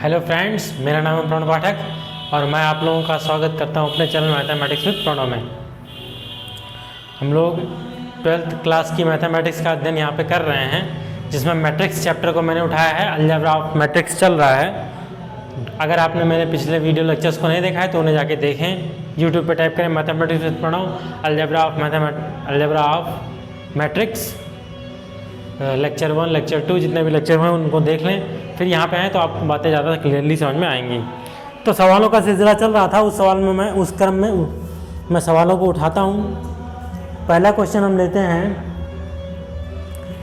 Hello friends, मेरा नाम है प्रणव पाठक और मैं आप लोगों का स्वागत करता हूं अपने चैनल मैथमेटिक्स विद प्रणव में। हम लोग 12th क्लास की मैथमेटिक्स का अध्ययन यहाँ पे कर रहे हैं, जिसमें मैट्रिक्स चैप्टर को मैंने उठाया है। अलजेब्रा ऑफ मैट्रिक्स चल रहा है। अगर आपने मेरे पिछले वीडियो लेक्चर्स को नहीं देखा है तो उन्हें जाके देखें। यूट्यूब पे टाइप करें mathematics with Pranav, algebra of matrix, lecture 1 lecture 2 जितने भी लेक्चर हैं उनको देख लें। फिर यहाँ पे आए तो आपको बातें ज़्यादा क्लियरली समझ में आएंगी। तो सवालों का सिलसिला चल रहा था, उस सवाल में मैं उस क्रम में मैं सवालों को उठाता हूँ। पहला क्वेश्चन हम लेते हैं,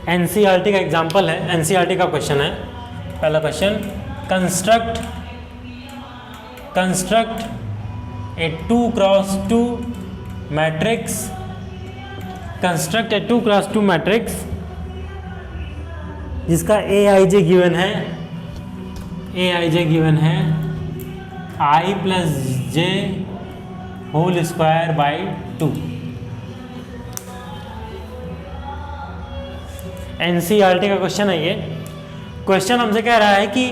एनसीईआरटी का एग्जाम्पल है, एनसीईआरटी का क्वेश्चन है। पहला question, construct a 2x2 matrix, construct a 2x2 matrix जिसका aij गिवन है, i plus j whole square by 2। NCERT का क्वेश्चन है ये। क्वेश्चन हमसे कह रहा है कि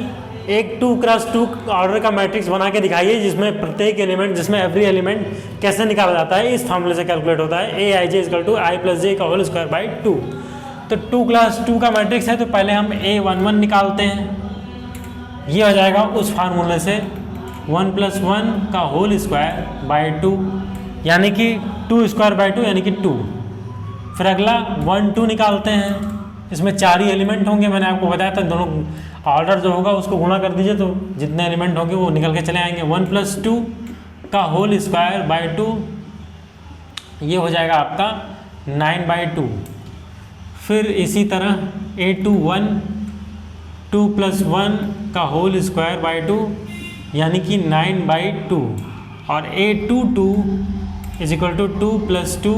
एक 2x2 ऑर्डर का मैट्रिक्स बना के दिखाइए जिसमें प्रत्येक एलिमेंट, जिसमें एवरी एलिमेंट कैसे निकाला जाता है, इस फॉर्मूले से कैलकुलेट होता है। aij equal to i plus J का होल स्क्वायर बाई 2। तो 2x2 का मैट्रिक्स है तो पहले हम a11 निकालते हैं। ये हो जाएगा उस फार्मूले से 1 + 1 का होल स्क्वायर बाई 2, यानी कि 2 स्क्वायर बाई 2 यानी कि 2। फिर अगला 1 2 निकालते हैं। इसमें 4 ही एलिमेंट होंगे, मैंने आपको बताया था। दोनों ऑर्डर जो होगा उसको गुणा कर दीजिए तो जितने एलिमेंट होंगे वो निकल के चले आएंगे। 1 + 2 का होल स्क्वायर बाई 2, ये हो जाएगा आपका 9/2। फिर इसी तरह a21 2 + 1 का होल स्क्वायर बाई 2 यानी कि 9/2, और a22 इज इक्वल टू 2 + 2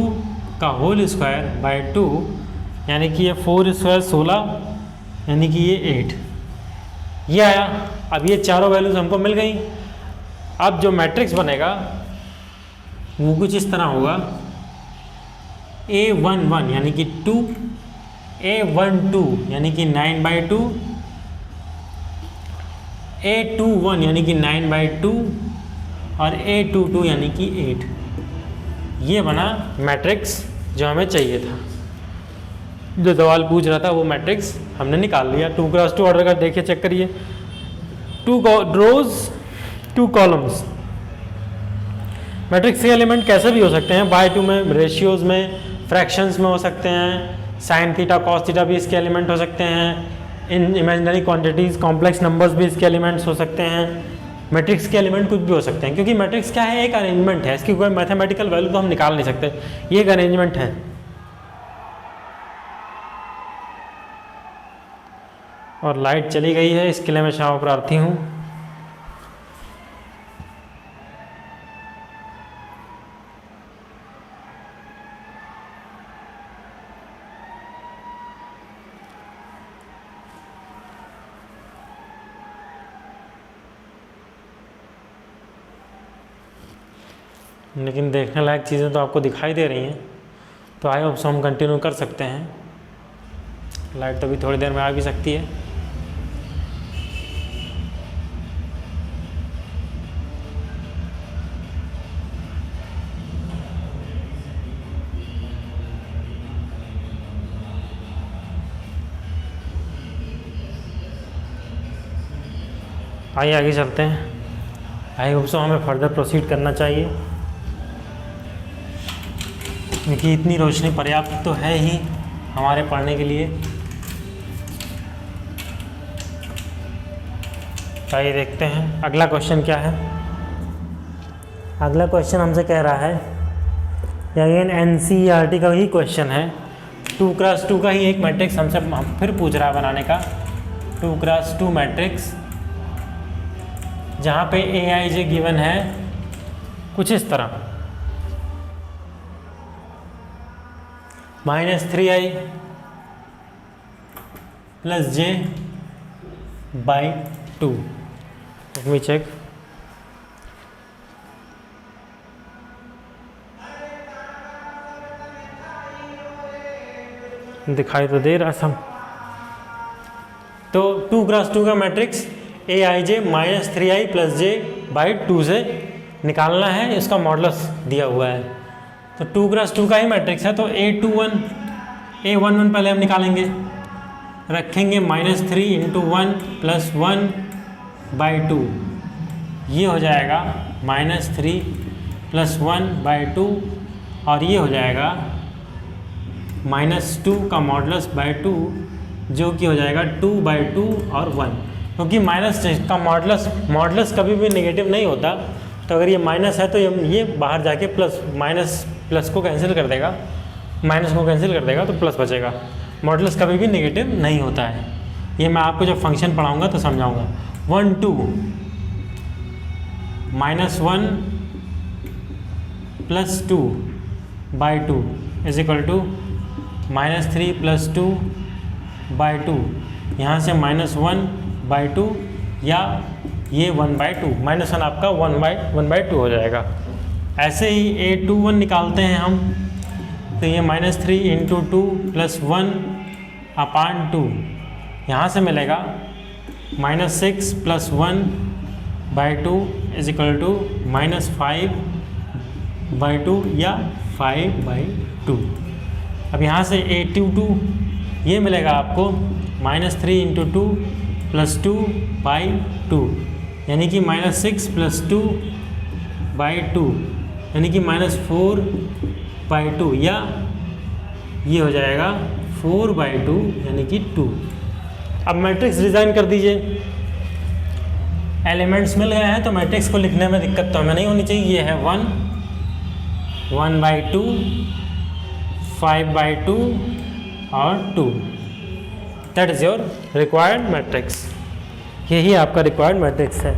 का होल स्क्वायर बाई 2 यानी कि ये 4 स्क्वायर 16 यानी कि ये 8। ये आया। अब ये चारों वैल्यूज हमको मिल गई। अब जो मैट्रिक्स बनेगा वो कुछ इस तरह होगा, a11 यानी कि 2, a12 यानी कि 9/2, a21 यानी कि 9/2 और a22 यानी कि 8। ये बना मैट्रिक्स जो हमें चाहिए था। जो सवाल पूछ रहा था वो मैट्रिक्स हमने निकाल लिया। 2x2 ऑर्डर का देखिए, चेक करिए। 2 रोज 2 कॉलम्स। मैट्रिक्स के एलिमेंट कैसे भी हो सकते हैं, बाय 2 में, रेशियोज में, फ्रैक्शंस में हो सकते हैं। साइन थीटा कॉस थीटा भी इसके एलिमेंट हो सकते हैं। इन इमेजिनरी क्वांटिटीज़, कॉम्प्लेक्स नंबर्स भी इसके एलिमेंट्स हो सकते हैं। मैट्रिक्स के एलिमेंट कुछ भी हो सकते हैं, क्योंकि मैट्रिक्स क्या है, एक अरेंजमेंट है। इसकी कोई मैथमेटिकल वैल्यू तो हम निकाल नहीं सकते, ये एक अरेंजमेंट है। और लाइट चली गई है, इसके लिए मैं क्षमा प्रार्थी हूँ। लेकिन देखने लायक चीज़ें तो आपको दिखाई दे रही हैं, तो आई होप सो हम कंटिन्यू कर सकते हैं। लाइट तो अभी थोड़ी देर में आ भी सकती है। आइए आगे चलते हैं। आई होप सो हमें फर्दर प्रोसीड करना चाहिए, क्योंकि इतनी रोशनी पर्याप्त तो है ही हमारे पढ़ने के लिए। आइए देखते हैं अगला क्वेश्चन क्या है। अगला क्वेश्चन हमसे कह रहा है, अगेन एनसीईआरटी का ही क्वेश्चन है। 2x2 का ही एक मैट्रिक्स हमसे फिर पूछ रहा है बनाने का। 2x2 मैट्रिक्स जहाँ पे aij गिवन है कुछ इस तरह, -3i plus j by 2। Let me check. दिखाई तो दे रहा सब। तो 2x2 का matrix a i j minus 3i plus j by 2 से निकालना है, इसका मॉडुलस दिया हुआ है। तो 2 क्रॉस 2 का ही मैट्रिक्स है, तो A11 पहले हम निकालेंगे, रखेंगे -3 × 1 + 1 बाई 2, ये हो जाएगा -3 + 1 बाई 2, और ये हो जाएगा -2 का मॉडुलस बाई 2, जो कि हो जाएगा 2 बाई 2 और 1, क्योंकि माइनस का मॉडुलस कभी भी नेगेटिव नहीं होता। तो अगर ये माइनस है तो ये बाहर जाके प्लस को कैंसिल कर देगा, माइनस को कैंसिल कर देगा, तो प्लस बचेगा। मॉडुलस कभी भी नेगेटिव नहीं होता है। ये मैं आपको जब फंक्शन पढ़ाऊंगा तो समझाऊंगा। 1 2 -1 + 2 बाई 2 = -3 + 2 बाई 2, यहाँ से -1 बाई 2, या ये 1 बाई 2, -1 आपका 1 बाई 2 हो जाएगा। ऐसे ही A21 निकालते हैं हम, तो ये -3 × 2 + 1 अपान 2, यहाँ से मिलेगा -6 + 1 बाई 2 = -5 बाई 2 या 5 बाई 2। अब यहाँ से A22 ये मिलेगा आपको -3 × 2 + 2 बाई 2, यानी कि -6 + 2 बाई 2, यानी कि -4 बाई 2, या ये हो जाएगा 4 बाई 2, यानी कि 2। अब मैट्रिक्स डिज़ाइन कर दीजिए। एलिमेंट्स मिल गए हैं तो मैट्रिक्स को लिखने में दिक्कत तो हमें नहीं होनी चाहिए। ये है 1 बाई 2, 5 बाई 2 और 2। That is your required matrix. यही आपका रिक्वायर्ड मैट्रिक्स है।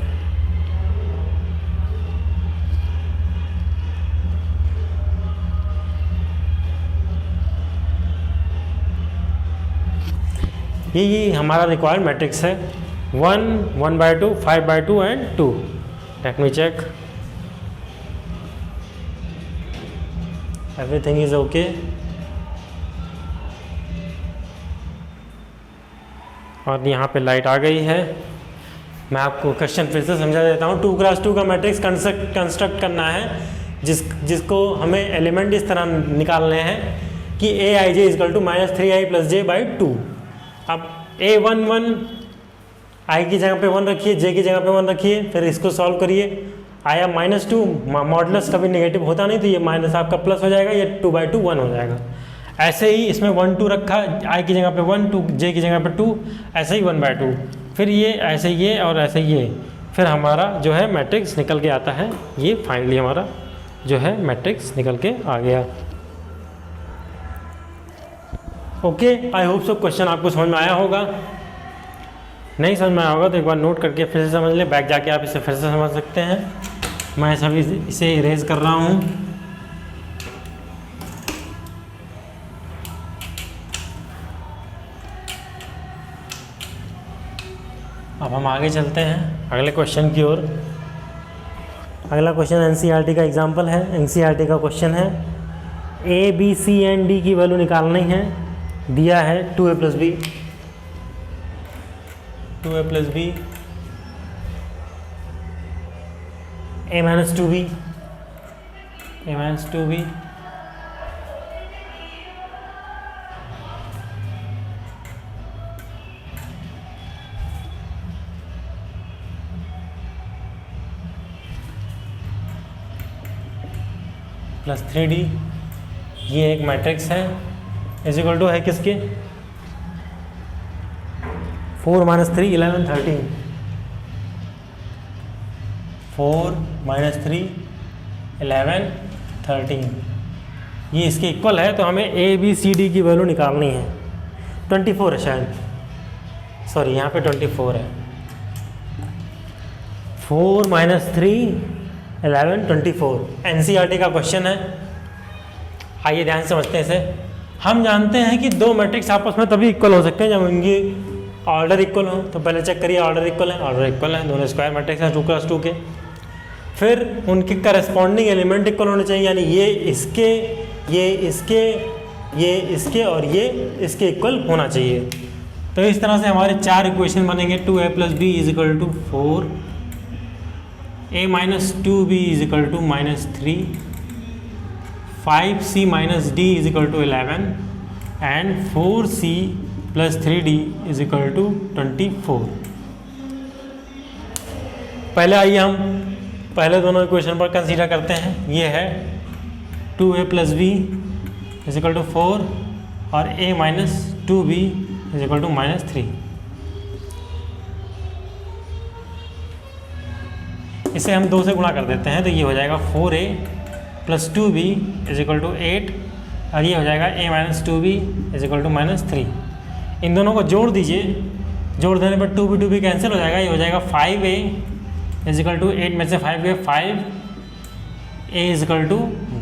यही हमारा रिक्वायर्ड मैट्रिक्स है। 1 by 2, 5 by 2 and 2। Let me check, everything is okay. और यहाँ पे लाइट आ गई है। मैं आपको क्वेश्चन फिर से समझा देता हूँ। 2 क्रॉस 2 का मैट्रिक्स कंस्ट्रक्ट करना है, जिसको हमें एलिमेंट इस तरह निकालने हैं कि Aij = -3i + j बाई 2। अब A11 i की जगह पे 1 रखिए, j की जगह पे 1 रखिए, फिर इसको सॉल्व करिए। आया -2, मॉडुलस कभी नेगेटिव होता नहीं, तो ये माइनस आपका प्लस हो जाएगा, ये 2 बाई 2 1 हो जाएगा। ऐसे ही इसमें 1 2 रखा, i की जगह पे 1, 2 j की जगह पे 2, ऐसे ही 1 बाई 2, फिर ये ऐसे ये और ऐसे ये, फिर हमारा जो है मैट्रिक्स निकल के आता है। ये फाइनली हमारा जो है मैट्रिक्स निकल के आ गया। Okay, I hope so question आपको समझ में आया होगा। नहीं समझ में आया होगा तो एक बार नोट करके फिर से समझ ले, बैक जाके आप इसे फिर से समझ सकते हैं। मैं सभी इसे इरेज कर रहा हूँ। अब हम आगे चलते हैं अगले क्वेश्चन की ओर। अगला क्वेश्चन एनसीईआरटी का एग्जाम्पल है। एनसीईआरटी का क्वेश्चन है a b c and d की वैल्यू निकालनी है। दिया है 2a + b, 2a + b, a - 2b, a - 2b, + 3d। ये एक मैट्रिक्स है, = है किसके 4 - 3 11 13, 4 - 3 11 13, ये इसके इक्वल है। तो हमें ए बी सी डी की वैल्यू निकालनी है। 24 है शायद, सॉरी यहाँ पे 24 है। 4 - 3 11 24 एनसीईआरटी का क्वेश्चन है। आइए ध्यान से समझते हैं इसे। हम जानते हैं कि दो मैट्रिक्स आपस में तभी इक्वल हो सकते हैं जब उनकी ऑर्डर इक्वल हो। तो पहले चेक करिए, ऑर्डर इक्वल है, ऑर्डर इक्वल है, दोनों स्क्वायर मैट्रिक्स हैं 2 क्रॉस 2 के। फिर उनके करस्पॉन्डिंग एलिमेंट इक्वल होने चाहिए, यानी ये इसके, ये इसके, ये इसके और ये इसके इक्वल होना चाहिए। तो इस तरह से हमारे 4 इक्वेशन बनेंगे। 2a + b = 4, a - 2b = -3, 5c - d = 11 and 4c + 3d = 24। पहले आइए हम पहले दोनों इक्वेशन पर कंसीडर करते हैं। ये है 2a + b = 4 और a - 2b = -3। इसे हम 2 से गुणा कर देते हैं तो ये हो जाएगा 4a + 2b = 8 और ये हो जाएगा a - 2b = -3। इन दोनों को जोड़ दीजिए, जोड़ देने पर 2b कैंसिल हो जाएगा। ये हो जाएगा 5a = 8 में से 5 गए 5, a =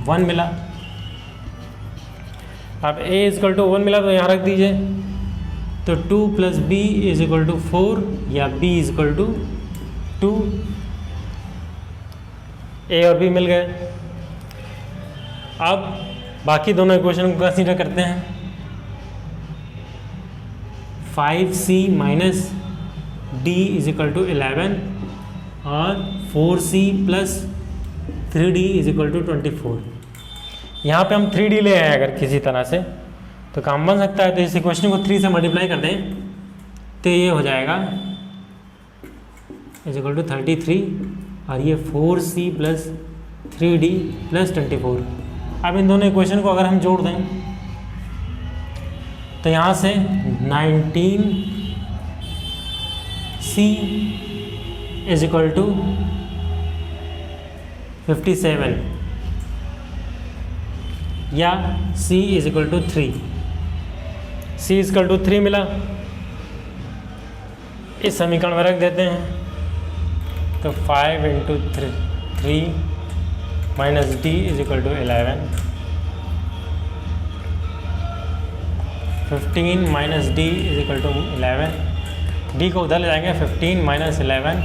1 मिला। अब a = 1 मिला तो यहाँ रख दीजिए, तो 2 + b = 4 या b = 2, a और b मिल गए। अब बाकी दोनों इक्वेशन को कंसीडर करते हैं। 5c - d = 11 और 4c + 3d = 24। यहाँ पे हम 3d ले आए अगर किसी तरह से तो काम बन सकता है। तो इस इक्वेशन को 3 से मल्टीप्लाई कर दें तो ये हो जाएगा = 33 और ये 4c + 3d + 24। अब इन दोनों इक्वेशन को अगर हम जोड़ दें तो यहाँ से 19c = 57 या c = 3। c = 3 मिला, इस समीकरण में रख देते हैं तो 5 × 3 - d = 11, 15 - d = 11, d को उधर ले जाएंगे 15 - 11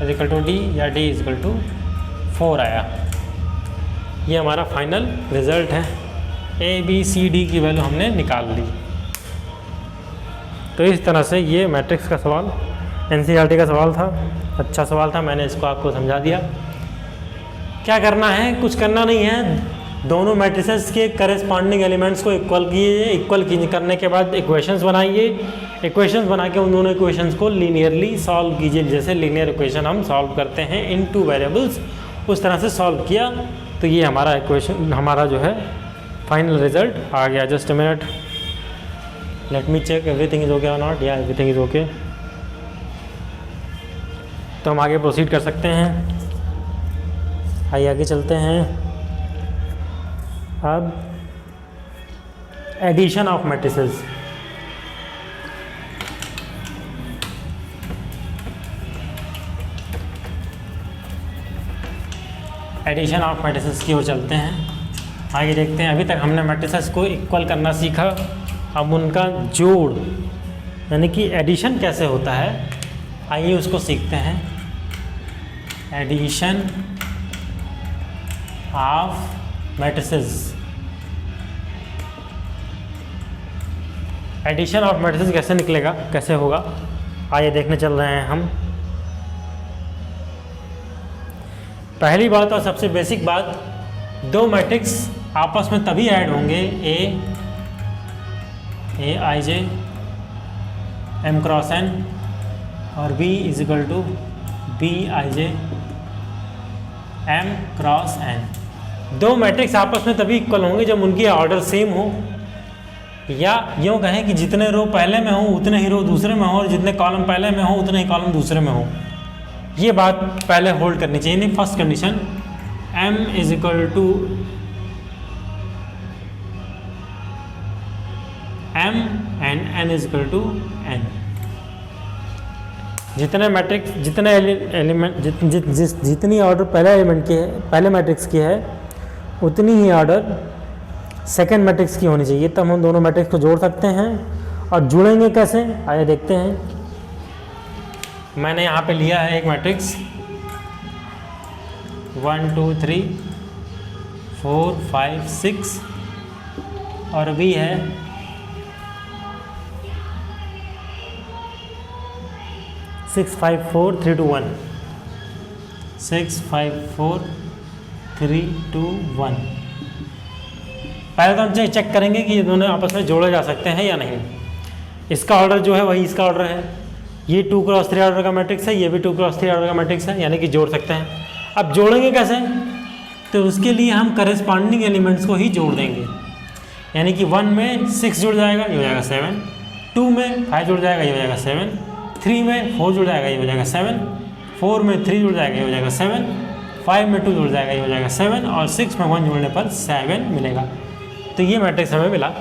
= d या d = 4 आया। ये हमारा फाइनल रिजल्ट है। a b c d की वैल्यू हमने निकाल ली। तो इस तरह से ये मैट्रिक्स का सवाल NCERT का सवाल था। अच्छा सवाल था, मैंने इसको आपको समझा दिया। क्या करना है, कुछ करना नहीं है। दोनों मैट्रिसेस के करेस्पॉन्डिंग एलिमेंट्स को इक्वल कीजिए। इक्वल करने के बाद इक्वेशंस बनाइए। इक्वेशंस बना के उन दोनों इक्वेशंस को लीनियरली सॉल्व कीजिए। जैसे लीनियर इक्वेशन हम सॉल्व करते हैं इन 2 वेरिएबल्स, उस तरह से सॉल्व किया तो ये हमारा इक्वेशन, हमारा जो है फाइनल रिजल्ट आ गया। Just a minute, let me check everything is okay और नॉट। या एवरीथिंग इज ओके। तो हम आगे प्रोसीड कर सकते हैं। आइए आगे चलते हैं। अब addition of matrices. Addition of matrices की ओर चलते हैं। आगे देखते हैं। अभी तक हमने मैट्रिसेस को इक्वल करना सीखा, अब उनका जोड़ यानी कि एडिशन कैसे होता है, आइए उसको सीखते हैं। Addition of matrices. Addition of matrices कैसे निकलेगा, कैसे होगा, आइए देखने चल रहे हैं हम। पहली बात और सबसे बेसिक बात, दो मैट्रिक्स आपस में तभी ऐड होंगे ए i J m cross n और b = b i j m cross n। दो मैट्रिक्स आपस में तभी इक्वल होंगे जब उनकी ऑर्डर सेम हो, या यूँ कहें कि जितने रो पहले में हो उतने ही रो दूसरे में हो, और जितने कॉलम पहले में हो उतने ही कॉलम दूसरे में हो। ये बात पहले होल्ड करनी चाहिए। नहीं, first condition m = m and n = n। जितने मैट्रिक्स, जितने एलिमेंट, जितनी ऑर्डर पहले एलिमेंट की है, पहले मैट्रिक्स की है, उतनी ही ऑर्डर सेकेंड मैट्रिक्स की होनी चाहिए। तब हम दोनों मैट्रिक्स को जोड़ सकते हैं। और जुड़ेंगे कैसे, आइए देखते हैं। मैंने यहाँ पे लिया है एक मैट्रिक्स 1 2 3 4 5 6 और भी है 6 5 4 3 2 1, 6 5 4 3 2 1। पहले तो हम चेक करेंगे कि ये दोनों आपस में जोड़े जा सकते हैं या नहीं। इसका ऑर्डर जो है वही इसका ऑर्डर है, ये 2 क्रॉस 3 ऑर्डर का मैट्रिक्स है, ये भी 2 क्रॉस 3 ऑर्डर का मैट्रिक्स है, यानी कि जोड़ सकते हैं। अब जोड़ेंगे कैसे, तो उसके लिए हम करेस्पॉन्डिंग एलिमेंट्स को ही जोड़ देंगे, यानी कि 1 में 6 जुड़ जाएगा, ये हो जाएगा 7, 2 में 5 जुड़ जाएगा, ये हो जाएगा 7, 3 में 4 जुड़ जाएगा, ये हो जाएगा 7, 4 में 3 जुड़ जाएगा, ये हो जाएगा 7, 5 में 2 जुड़ जाएगा, ये हो जाएगा 7, और 6 में 1 जुड़ने पर 7 मिलेगा। तो ये मैट्रिक्स हमें मिला।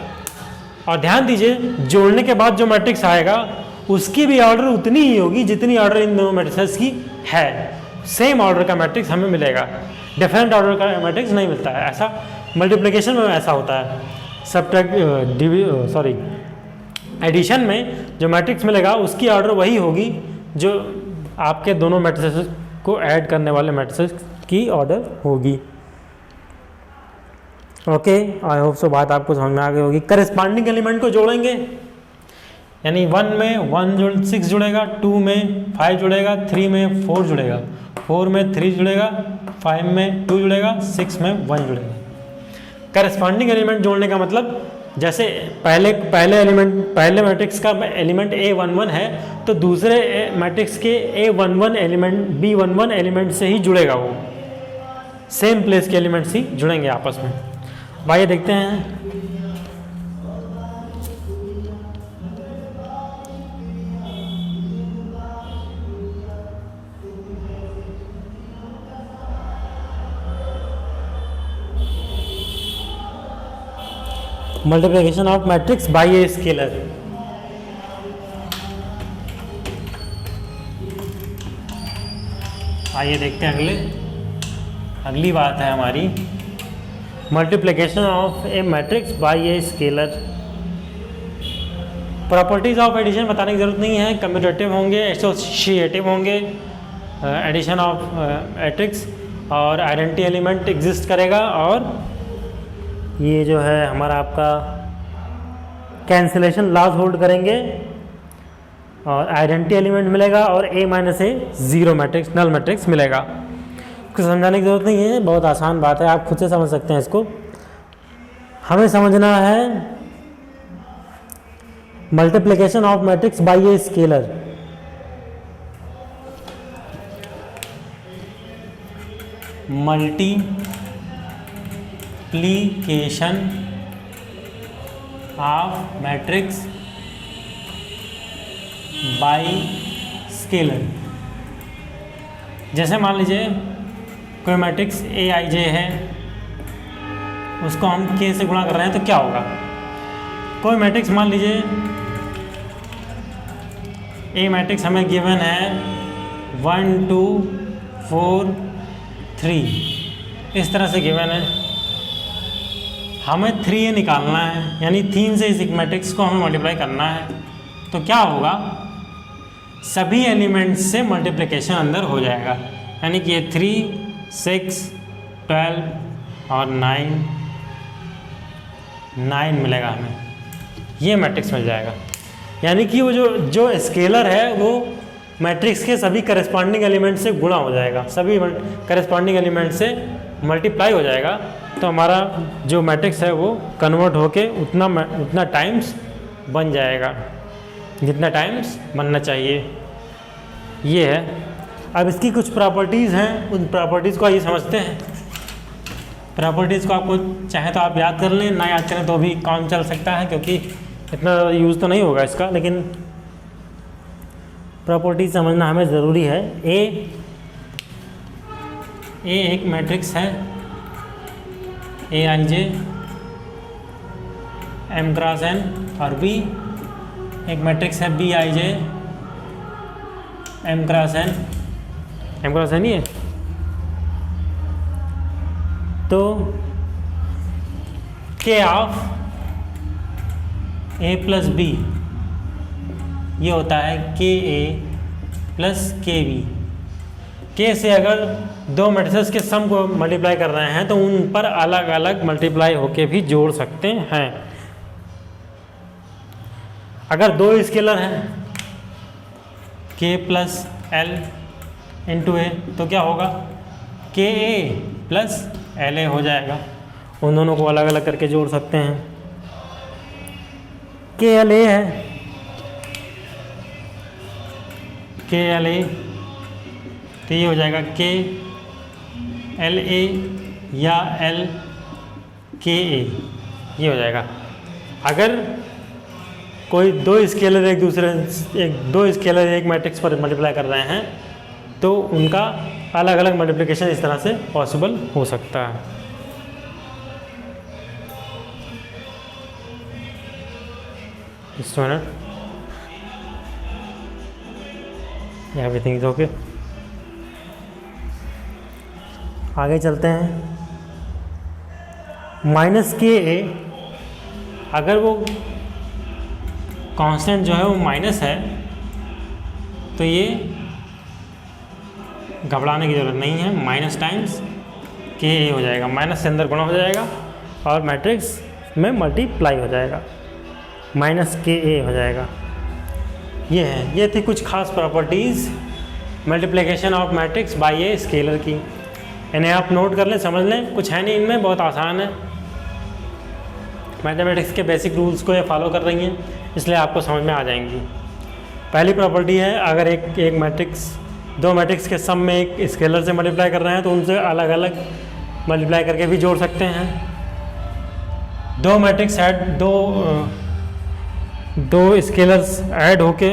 और ध्यान दीजिए, जोड़ने के बाद जो मैट्रिक्स आएगा उसकी भी ऑर्डर उतनी ही होगी जितनी ऑर्डर इन दोनों मैट्रिक्स की है। सेम ऑर्डर का मैट्रिक्स हमें मिलेगा, डिफरेंट ऑर्डर का मैट्रिक्स नहीं मिलता है। ऐसा मल्टीप्लिकेशन में ऐसा होता है, एडिशन में जो मैट्रिक्स मिलेगा उसकी ऑर्डर वही होगी जो आपके दोनों मैट्रिक्स को ऐड करने वाले मैट्रिक्स की ऑर्डर होगी। ओके, आई होप सो बात आपको समझ में आ गई होगी। करेस्पॉन्डिंग एलिमेंट को जोड़ेंगे, यानी 1 में 6 जुड़ेगा, 2 में 5 जुड़ेगा, 3 में 4 जुड़ेगा, 4 में 3 जुड़ेगा, 5 में 2 जुड़ेगा, 6 में 1 जुड़ेगा। करेस्पॉन्डिंग एलिमेंट जोड़ने का मतलब, जैसे पहले मैट्रिक्स का एलिमेंट A11 है तो दूसरे मैट्रिक्स के A11 एलिमेंट B11 एलिमेंट से ही जुड़ेगा, वो सेम प्लेस के एलिमेंट्स ही जुड़ेंगे आपस में। भाई देखते हैं, multiplication of matrix by a scalar. आइए देखते हैं अगली बात है हमारी, multiplication of a matrix by a scalar. Properties of addition बताने की ज़रूरत नहीं है, कम्यूटेटिव होंगे, एसोसिएटिव होंगे, एडिशन ऑफ मैट्रिक्स, और आइडेंटिटी एलिमेंट एग्जिस्ट करेगा, और ये जो है हमारा आपका कैंसिलेशन लॉज होल्ड करेंगे, और आइडेंटिटी एलिमेंट मिलेगा, और A minus A zero matrix, null matrix मिलेगा। कुछ समझाने की ज़रूरत नहीं है, बहुत आसान बात है, आप खुद से समझ सकते हैं इसको। हमें समझना है multiplication of matrix by a scalar. Multiplication of matrix bye scalar. जैसे मान लीजिए कोई मैट्रिक्स AIJ है, उसको हम K से गुणा कर रहे हैं तो क्या होगा। कोई मैट्रिक्स मान लीजिए A मैट्रिक्स हमें गिवन है 1 2 4 3, इस तरह से गिवन है, हमें 3A निकालना है, यानी 3 से इस मैट्रिक्स को हमें मल्टीप्लाई करना है। तो क्या होगा, सभी एलिमेंट्स से मल्टीप्लिकेशन अंदर हो जाएगा, यानी कि ये 3 6 12 और 9 मिलेगा हमें, ये मैट्रिक्स मिल जाएगा। यानी कि वो जो स्केलर है वो मैट्रिक्स के सभी करस्पॉन्डिंग एलिमेंट से गुणा हो जाएगा, सभी करस्पॉन्डिंग एलिमेंट से मल्टीप्लाई हो जाएगा। तो हमारा जो मैट्रिक्स है वो कन्वर्ट होके उतना टाइम्स बन जाएगा जितना टाइम्स बनना चाहिए। ये है। अब इसकी कुछ प्रॉपर्टीज़ हैं, उन प्रॉपर्टीज़ को आइए समझते हैं। प्रॉपर्टीज़ को आपको चाहे तो आप याद कर लें, ना याद करें तो भी काम चल सकता है, क्योंकि इतना यूज़ तो नहीं होगा इसका, लेकिन प्रॉपर्टीज समझना हमें ज़रूरी है। ए एक मैट्रिक्स है AIJ M क्रॉस N, और B एक मैट्रिक्स है BIJ M क्रॉस N ही है। तो K of A plus B ये होता है KA प्लस KB। K से अगर दो मैट्रिसेस के सम को मल्टीप्लाई कर रहे हैं तो उन पर अलग अलग मल्टीप्लाई होके भी जोड़ सकते हैं। अगर दो स्केलर हैं के प्लस एल इंटू ए, तो क्या होगा के ए प्लस एल ए हो जाएगा। उन दोनों को अलग अलग करके जोड़ सकते हैं। के एल ए है, के एल ए, तो ये हो जाएगा के एल ए या एल के ए, ये हो जाएगा। अगर कोई दो स्केलर दो स्केलर एक मैट्रिक्स पर मल्टीप्लाई कर रहे हैं तो उनका अलग अलग मल्टीप्लिकेशन इस तरह से पॉसिबल हो सकता है। Everything is okay. आगे चलते हैं। माइनस के ए, अगर वो कांस्टेंट जो है वो माइनस है तो ये घबराने की ज़रूरत नहीं है, माइनस टाइम्स के ए हो जाएगा, माइनस से अंदर गुणा हो जाएगा और मैट्रिक्स में मल्टीप्लाई हो जाएगा, माइनस के ए हो जाएगा। ये है, ये थी कुछ खास properties multiplication of matrix by a scalar की। इन्हें आप नोट कर लें, समझ लें, कुछ है नहीं इनमें, बहुत आसान है। मैथमेटिक्स के बेसिक रूल्स को ये फॉलो कर रही हैं, इसलिए आपको समझ में आ जाएंगी। पहली प्रॉपर्टी है, अगर एक मैट्रिक्स दो मैट्रिक्स के सम में एक स्केलर से मल्टीप्लाई कर रहे हैं तो उनसे अलग अलग मल्टीप्लाई करके भी जोड़ सकते हैं। दो मैट्रिक्स दो स्केलर्स ऐड होके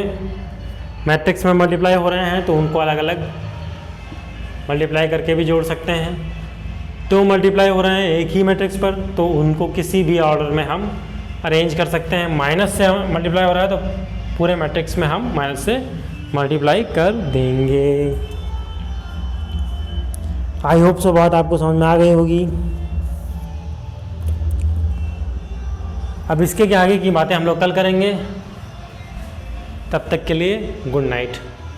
मैट्रिक्स में मल्टीप्लाई हो रहे हैं तो उनको अलग अलग मल्टीप्लाई करके भी जोड़ सकते हैं। दो मल्टीप्लाई हो रहे हैं एक ही मैट्रिक्स पर तो उनको किसी भी ऑर्डर में हम अरेंज कर सकते हैं। माइनस से मल्टीप्लाई हो रहा है तो पूरे मैट्रिक्स में हम माइनस से मल्टीप्लाई कर देंगे। आई होप सो बात आपको समझ में आ गई होगी। अब इसके आगे की बातें हम लोग कल करेंगे। तब तक के लिए गुड नाइट।